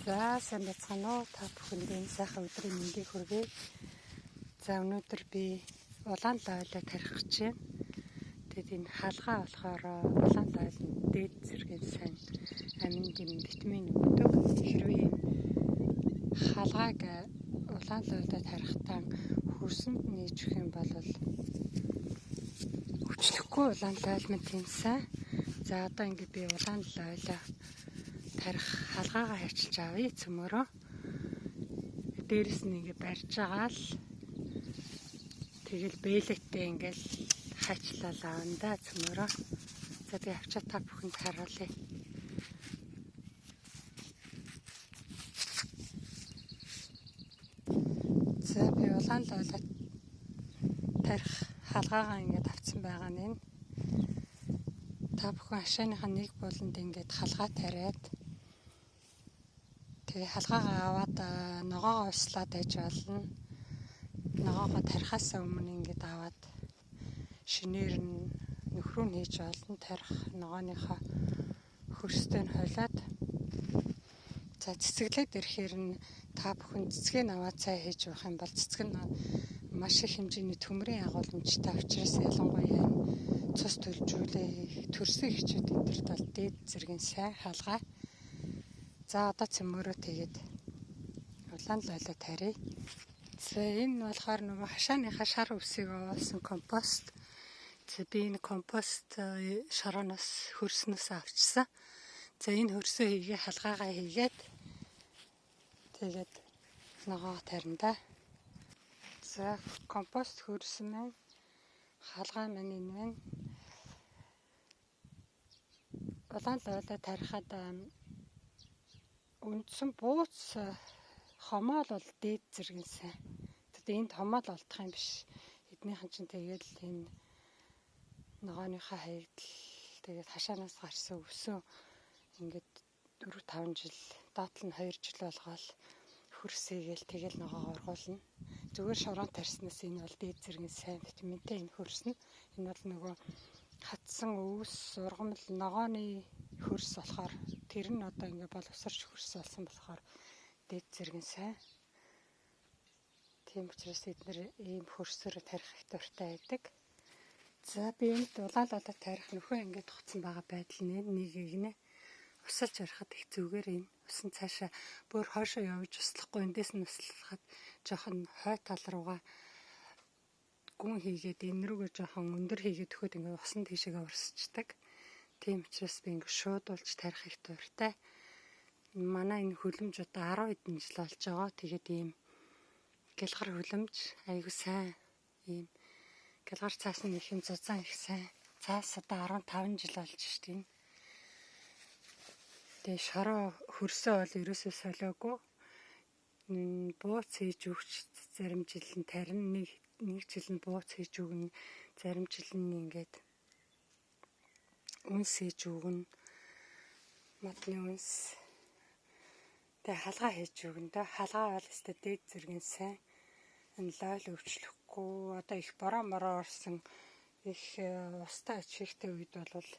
За сайн бацгаана уу та бүхэндээ сайхан өдрийн мэндийг хүргэе. За өнөөдөр би улаан лойлоо тарих гэж байна. Тэгэд энэ хаалгаа болохоор улаан лойл нь дээд зэргийн сайн амин дэм витамин өгдөг. Хэрвээ хаалгааг улаан лойлоо тарихтаа хөрсөнд нээж өгөх юм бол өвчлөхгүй улаан лойл мэт юм сайн. За одоо ингэ би улаан лойлоо тарих хаалгаагаа хайчилж авъя цөмөрөө. Дээрээс нь ингэ барьж байгаа л тэгэл бэлэгтэй ингээл хайчлал аавна цөмөрөө. За би авчаа та бүхэнд харуулъя. За би улаан лойлоо тарих хаалгаагаа ингээд авсан байгаа нь та бүхэн хашааныхаа нэг болонд ингээд хаалгаа тариад тэгээ хаалгаагаа аваад ногоогоо услаад байж болно. Ногоогоо тарихаас өмнө ингээд аваад шинээр нь нөхрөө нь хийж болно. Тарих ногооныхоо хөрстэй нь хойлоод за цэцэглээд ирэхээр нь та бүхэн цэцгийг аваад цай хийж явах юм бол цэцэг нь маш их хэмжээний төмрийн агуулмжтай учраас ялангуяа цус төлжүүлээ төрсөн хичүүд энтерт бол дээд зэргийн сайн хаалгаа. За одоо цөмөрөө тэгээд улаан лойлоо тарья. За энэ болохоор нөгөө хашааныхаа шар өвсийг оолсон компост. За би энэ компост шорооноос хөрснөөс авчсан. За энэ хөрсөө хийгээ хаалгаагаа хийгээд тэгээд ногоо тарина да. За компост хөрсөн маань хаалгаа маань энэ байна. Улаан лойлоо тарихад үндсэн бууц хомоол бол дээд зэргийн сайн. Тэгээд энд хомоол олдох юм биш. Эднийхэн чинь тэгээд энэ ногооныхаа хаягдл тэгээд хашаанаас гарсан өвсөн ингээд 4-5 жил доотлол нь 2 жил болгоол хөрсөйгээл тэгэл ногоогоо ургуулна. Зүгээр шорон тарснаас энэ бол дээд зэргийн сайн витаминтэй энэ хөрснө. Энэ бол нөгөө хатсан өвс ургамал ногооны хөрс болохоор тэр нь одоо ингээ боловсрч хөрс болсон болохоор дээд зэргийн сайн. Тийм учраас эдгээр ийм хөрсөөр тарих их дуртай байдаг. За би энд улаан лойлоо тарих нөхөө ингээд тогтсон байгаа байдал нэг игнэ. Усалж ярахад их зүгээр юм. Усан цаашаа бүр хойшоо явж услахгүй эндээс нь услахад жоохон хой тал руугаа гүн хийгээд энэ рүүгээ жоохон өндөр хийгээд өгөхөд ингээд усан тийшээгээ урсчдаг. Тийм учраас би ингээд шуудулж тарих их дуртай. Манай энэ хөлөмж одоо 10 хэдэн жил болж байгаа. Тэгээд ийм гэлгар хөлөмж айгуу сайн. Ийм гэлгар цаас нь их юм зузаан их сайн. Цаас одоо 15 жил болж штеп. Тэгээ шороо хөрсөө бол ерөөсөө солиогүй. Бууц хийж өгч зарим жил нь тарина, нэг жил нь бууц хийж өгнө, зарим жил нь ингээд үнс хийж өгнө. Модны үнс. Тэгээ хаалгаа хийж өгнө. Хаалгаа бол өстой дээд зэргийн сайн. Энэ лойл өвчлөхгүй. Одоо их бороо мороо орсон их устай ачигтэй үед бол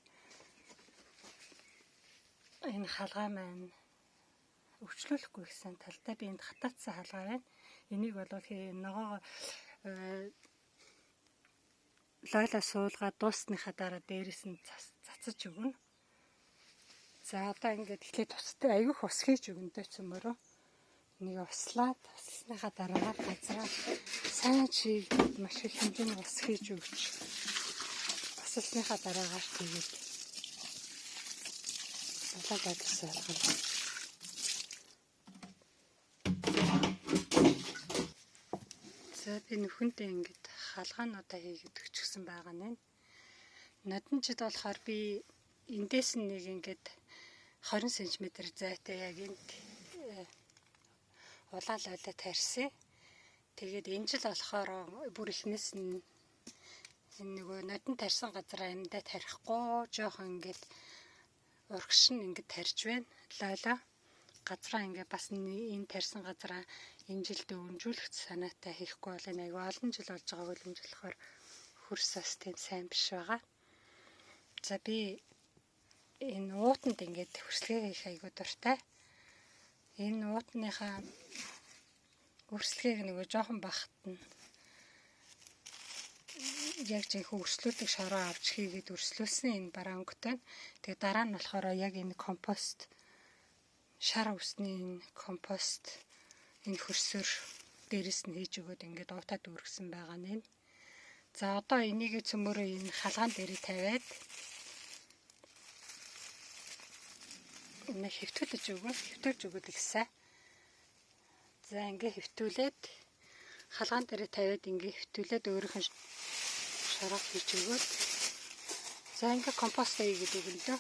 энэ хаалгаа маань өвчлөхгүй гэсэн талтай би энд хатаацсан хаалгаа байна. Энийг бол ногоо лойлоо суулгаад дуусныхаа дараа дээрээс нь цацаж өгнө. За одоо ингээд эхлээд тустай аягүй ус хийж өгнө дэ цөмөрөө. Нэг услаад уссныхаа дараа газраа сайн чийгээд маш их хэмжээний ус хийж өгч уссныхаа дараа гаш тэгээд улаан лойлоо алгана. За би нөхөнтэй ингээд хаалгаануудаа хийгээд өчгсөн байгаа нь. Нодон жид болохоор би эндээс нь нэг ингээд 20 см зайтай яг энд улаан лойлоо тарьсан. Тэгээд энэ жил болохоор бүр ихнээс нь энэ нөгөө нодон тарьсан газараа эндээ тарихгүй жоохон ингээд урагшин ингээд тарьж байна. Лойлоо газраа ингээд бас энэ тарьсан газараа энэ жилд өвнжүүлэх санаатай хийхгүй бол энэ аягүй олон жил болж байгаа хөлөмж болохоор хөрсөөс тийм сайн биш байгаа. За би энэ уутанд ингээд хөрслөгээ хийх аягүй дуртай. Энэ уутныхаа өрсөлгийг нөгөө жоохон бахтна. Яг жинхэнэ өрслүүлдэг шороо авч хийгээд өрслүүлсэн энэ барангутай. Тэгээ дараа нь болохоор яг энэ компост шар усны энэ компост энэ хөрсөөр дээрэс нь хийж өгөөд ингээд уутаад өргөсөн байгаа нь. За одоо энийг цөмөрөө энэ халгаан дээрээ тавиад энэ хэвтүүлж өгöd ихсэн. За ингээд хэвтүүлээд халгаан дээрээ тавиад ингээд хэвтүүлээд өөрийнх нь шараа хийж өгöd. За ингээд компост хийгээд өгнө.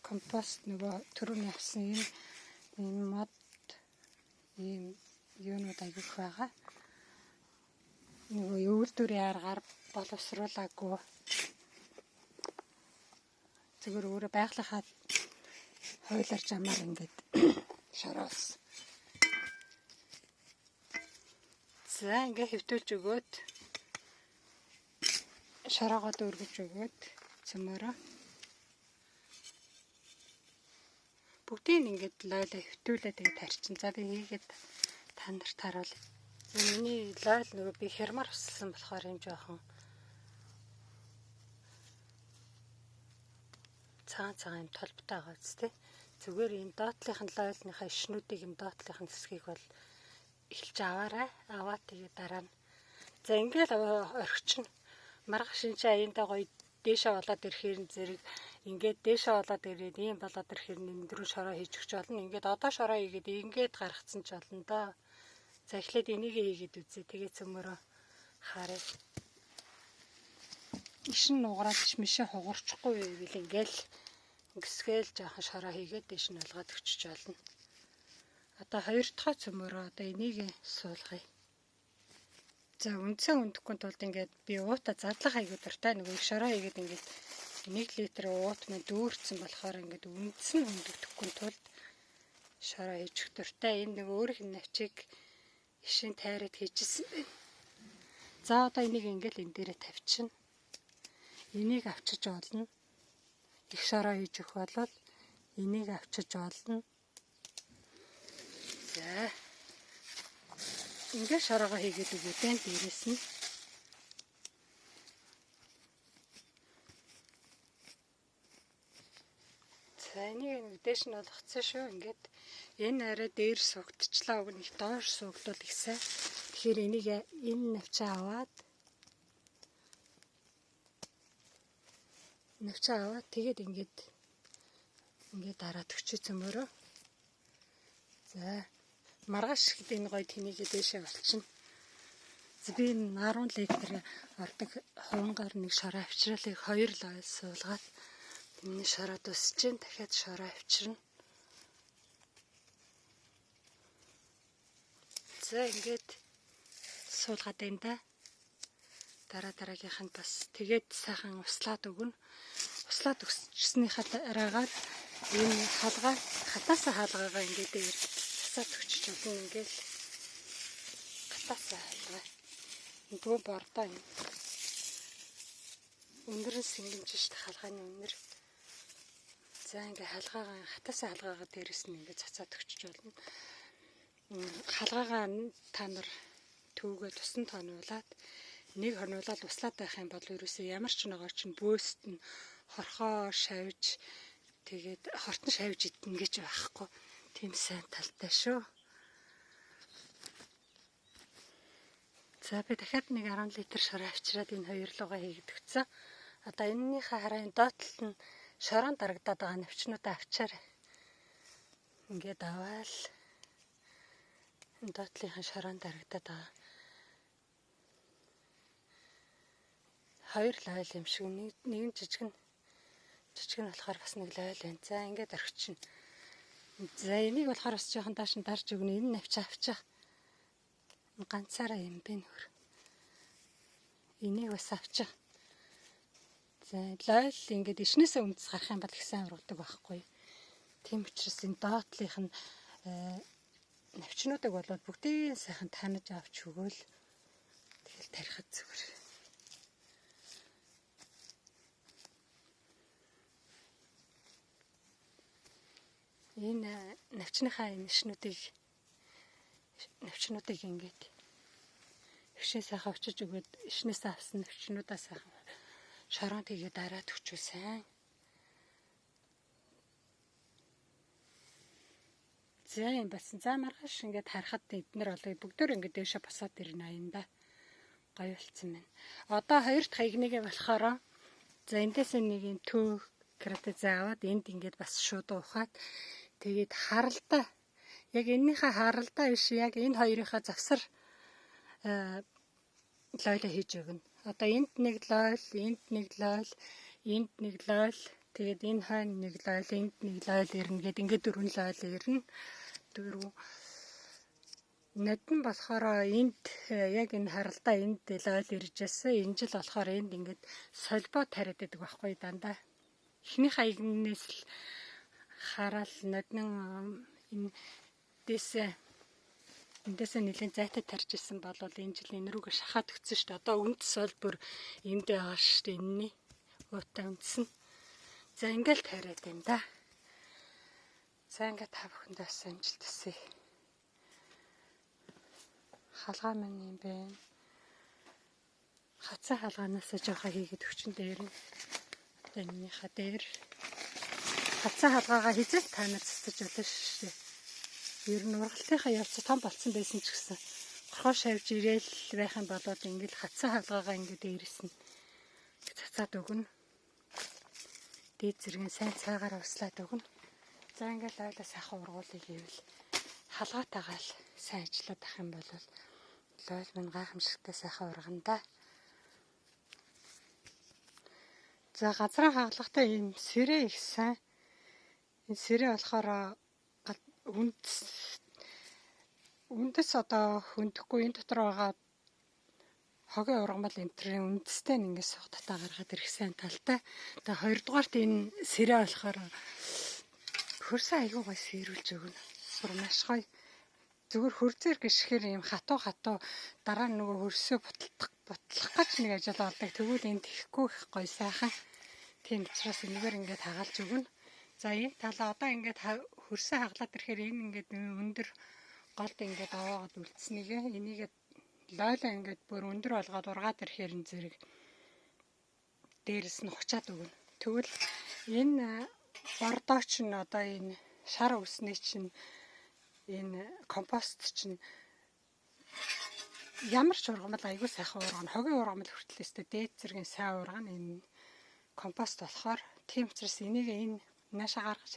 Компост нөгөө түрүүний авсан энэ мод ийм юунууд агих байгаа. Нөгөө өвөлдүрийн аргаар боловсруулаагүй. Зүгээр өөрөө байгалийнхаа хойлоор жамаар ингээд шараас. За ингээд хэвтүүлж өгöd. Шараагаад өргөж өгöd. Цөмөрөө. Бүгдийг ингээд лойлоо хэвтүүлээд тэгээд тарчин. За би хийгээд та нарт харуулъя. Миний лойл нөгөө би хямар уссан болохоор юм жоохон цагаан юм толботой байгаа үстэй. Зүгээр энэ доотлынх нь лойлныхаа ишнүүдийг юм доотлынх нь хэсгийг бол эхэлж аваарай. Аваад тэгээд дараа нь. За ингээд орхичин маргах шинж аяндаа гоё дээшээ болоод ирэхээр зэрэг ингээд дээшээ болоод ирээд ийм болоод ирэхээр нэмдрүү шороо хийж өгч болно. Ингээд одоо шороо хийгээд ингээд гаргацсан ч болно доо. За эхлээд энийг хийгээд үзье. Тэгээд цөмөрөө харъя. Ишин нугараад мишээ хугарчихгүй байвал ингээл гисгээл жоохон шороо хийгээд дэш нь олгоод өчөж болно. Одоо хоёр дахь цөмөрөө одоо энийг суулгая. За үндсэн өндөхгүй тулд ингээд би уута задлах айгуу дуртай нөгөө их шороо хийгээд ингээд 1 литр уут мэн дүүрсэн болохоор ингээд үндсэн өндөгдөхгүй тулд шороо хийж өгөх дуртай. Энэ нөгөө өөрийнх нь навчиг ишин тайраад хийжсэн байна. За одоо энийг ингээд энэ дээрээ тавьчихна. Энийг авчиж олно. Их шороо хийж өгөх болол энийг авчиж олно. За ингээд шороогоо хийгээд өгөөдэн дээрээс нь. За энийг дээш нь болгоцсон шүү. Ингээд энэ арай дээр сугдчихлаа. Уг нь доош сугдвал ихсэн. Тэгэхээр энийг энэ навчаа аваад тэгээд ингээд дараад өчөө цөмөрөө. За маргааш ихэд энэ гоё тэнийгээ дээшээ болчихно. Би 10 литр ордог хувангаар нэг шороо авчралыг 2 лойл суулгаад энэ шороо дуусч जैन дахиад шороо авчирна. За ингээд суулгаад байна да. Дараагийнх нь бас тэгээд сайхан услаад өгнө. Услаад өгснийхаа дараагаар энэ халгаа хатаасаа хаалгаагаа ингээд засаад өгч болно. Ингээд хатаасаа хаалгаа. Дөө бордоо юм. Өнөрөн сэнгэмж штэ халгааны өнөр. За ингээд хатаасаа хаалгаагаа дээрэс нь ингээд цацаад өгч болно. Халгаагаа та нар төвгөө тусан тонуулаад нэг хонуулаад услаад байх юм бол ерөөсөө ямар ч нэгоор чинь бөөст нь хорхоо шавж тэгээд хортон шавж идэх гэж байхгүй. Тийм сайн талтай шүү. За би дахиад нэг 10 литр шороо авчираад энэ хоёр лугаа хийгээд өгцөн. Одоо энэнийхээ хараа энэ доотлол нь шороон дарагдаад байгаа навчнуудаа авчаар ингээд аваал энэ доотлынхаа шороон дарагдаад байгаа. 2 лойл юм шиг нэг нь жижиг нь болохоор бас нэг лойл байна. За ингээд орчихно. За энийг болохоор бас жоохон дарж өгнө. Энэ навч авчих. Ганцаараа юм бэ нөр. Энийг бас авчих. За лойл ингээд ишнээсээ үндэс гарах юм бол их сайн ургадаг байхгүй. Тийм учраас энэ доотлынх нь навчнуудыг болоод бүгдийг сайхан танаж авч өгөөл. Тэгэл тарихад зүгээр. Энэ навчныхаа энэ навчнуудыг ингээд өвшөө сайхан очиж өгөөд ишнээс авсан навчнуудаа сайхан шоронд хийгээд дараад өчүүлсэн. За юм басан. За маргааш ингээд харахад эднэр олоо бүгдөө ингээд дэвшээ босоод ирнэ аянда. Гоё болцсон байна. Одоо хоёр дахь игнэгээ болохоор за эндээс нэг юм төв кратез аваад энд ингээд бас шууд ухаад тэгээд харалдаа яг энэнийхээ харалдаа биш яг энэ хоёрынхаа завсар лойло хийж өгнө. Одоо энд нэг лойл, энд нэг лойл, энд нэг лойл, тэгээд энэ хойно нэг лойл, энд нэг лойл ирнэ гэд ингээд дөрвөн лойл ирнэ. Дөрөв. Нодн болохоор энд яг энэ харалдаа энд лойл ирж байсан. Энэ жил болохоор энд ингээд солбоо тариад байдаг байхгүй дандаа. Эхнийх аягнээс л хараал нодн эндээс нэлээд зайтай тарж исэн бол энэ жил энэ рүүгээ шахаад өгсөн шүү дээ. Одоо үндэс бол бүр энд байгаа шүү дээ. Энэний уутай үндэс нь. За ингээл тариад байна да. За ингээд та бүхэндээ бас амжилт хүсье. Халгаа маань юм бэ. Хацаа халгаанаас жоохон хийгээд өчн дээр нь. Одоо энэнийхээ дээр хацаа халгаагаа хизээ танаар цэцэж болно шүү дээ. Ер нь ургалтынхаа явц том болцсон байсан ч гэсэн горхоо шавж ирээл байх юм болоод ингээл хацаа халгаагаа ингээд дээрсэн цацаад өгнө. Дээд зэргийн сайн цайгаар услаад өгнө. За ингээл ойлоо сайхан ургуулъя гэвэл халгаатайгаа л сайн ажиллаад ах юм бол лойл мань гайхамшигтай сайхан ургана да. За газраа хагалгатай ийм сэрээ их сайн. Энэ сэрээ болохоор үндэс одоо хөндөхгүй энэ дотор байгаа хогийн ургамал энтрийн үндэстэй ингээд согтотоо гаргаад ирэх сайн талтай. Тэгээ хоёрдугаарт энэ сэрээ болохоор хөрсөн аягүй гой сэрүүлж өгнө. Бүр маш гоё. Зүгээр хөрзээр гიშгээр юм хатуу дараа нь нөгөө хөрсөө бутлах гэж нэг ажил болдог. Тэгвэл энэ тэхгүй их гоё сайхан. Тийм учраас энэгээр ингээд хагаалж өгнө. За энэ талаа одоо ингээд хөрсөө хаглаад ирэхээр энэ ингээд өндөр голд ингээд аваагаад үлдсэнийг энийг лойлоо ингээд бүр өндөр болгоод ургаад ирэхээр энэ зэрэг дээрэс нь хучаад өгнө. Тэгвэл энэ бордоо чинь одоо энэ шар үсний чинь энэ компост чинь ямар ч ургамал айгүй сайхан ургана. Хогийн ургамал хүртэл өстэй дээд зэргийн сайн ургана. Энэ компост болохоор тийм учраас энийг энэ наашаа гаргаж